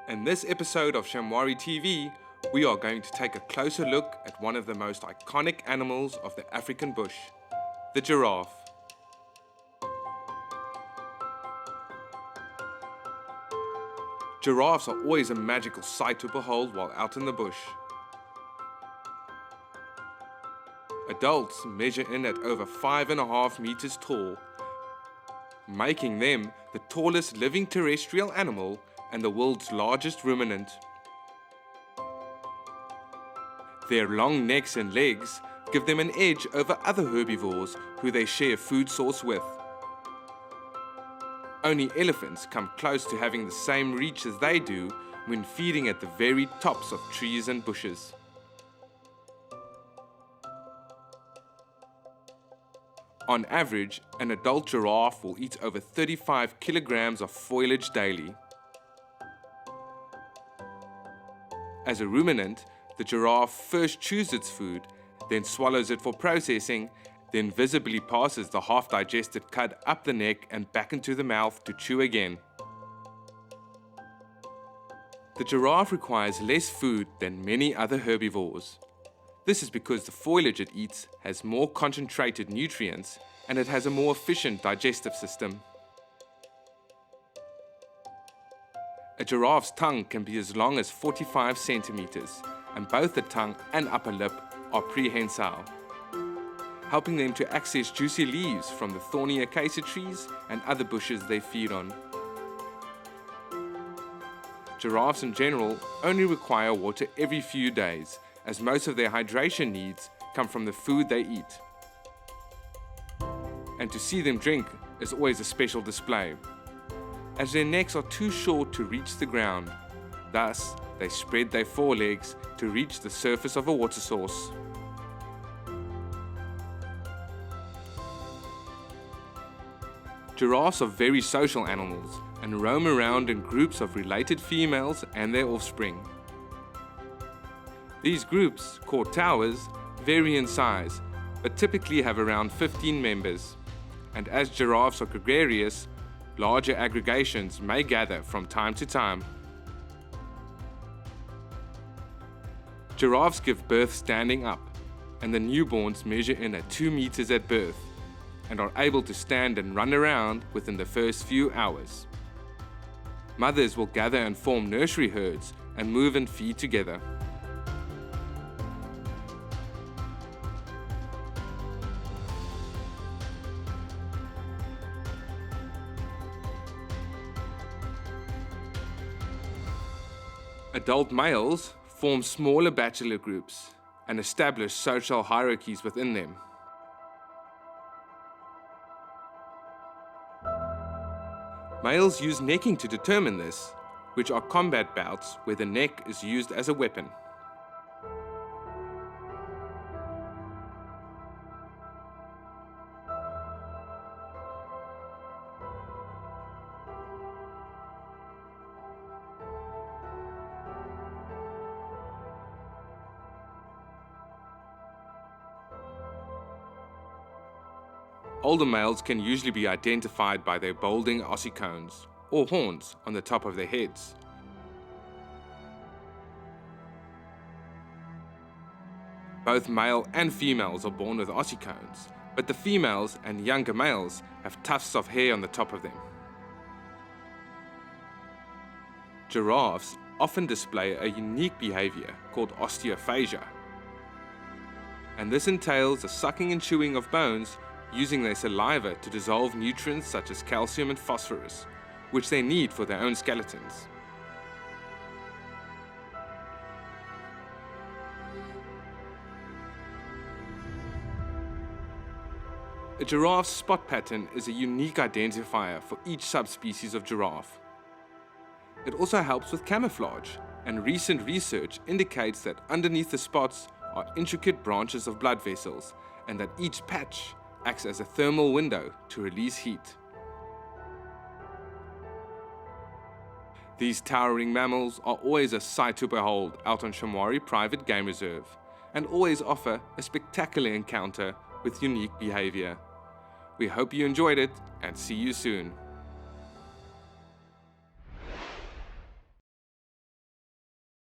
In this episode of Shamwari TV, we are going to take a closer look at one of the most iconic animals of the African bush, the giraffe. Giraffes are always a magical sight to behold while out in the bush. Adults measure in at over 5.5 meters tall, making them the tallest living terrestrial animal and the world's largest ruminant. Their long necks and legs give them an edge over other herbivores who they share food source with. Only elephants come close to having the same reach as they do when feeding at the very tops of trees and bushes. On average, an adult giraffe will eat over 35 kilograms of foliage daily. As a ruminant, the giraffe first chews its food, then swallows it for processing, then visibly passes the half-digested cud up the neck and back into the mouth to chew again. The giraffe requires less food than many other herbivores. This is because the foliage it eats has more concentrated nutrients and it has a more efficient digestive system. A giraffe's tongue can be as long as 45 centimeters, and both the tongue and upper lip are prehensile, helping them to access juicy leaves from the thorny acacia trees and other bushes they feed on. Giraffes in general only require water every few days, as most of their hydration needs come from the food they eat. And to see them drink is always a special display, as their necks are too short to reach the ground. Thus, they spread their forelegs to reach the surface of a water source. Giraffes are very social animals and roam around in groups of related females and their offspring. These groups, called towers, vary in size, but typically have around 15 members. And as giraffes are gregarious, larger aggregations may gather from time to time. Giraffes give birth standing up, and the newborns measure in at 2 meters at birth, and are able to stand and run around within the first few hours. Mothers will gather and form nursery herds and move and feed together. Adult males form smaller bachelor groups and establish social hierarchies within them. Males use necking to determine this, which are combat bouts where the neck is used as a weapon. Older males can usually be identified by their balding ossicones, or horns, on the top of their heads. Both male and females are born with ossicones, but the females and younger males have tufts of hair on the top of them. Giraffes often display a unique behavior called osteophagia, and this entails the sucking and chewing of bones using their saliva to dissolve nutrients such as calcium and phosphorus, which they need for their own skeletons. A giraffe's spot pattern is a unique identifier for each subspecies of giraffe. It also helps with camouflage, and recent research indicates that underneath the spots are intricate branches of blood vessels, and that each patch acts as a thermal window to release heat. These towering mammals are always a sight to behold out on Shamwari Private Game Reserve, and always offer a spectacular encounter with unique behavior. We hope you enjoyed it, and see you soon.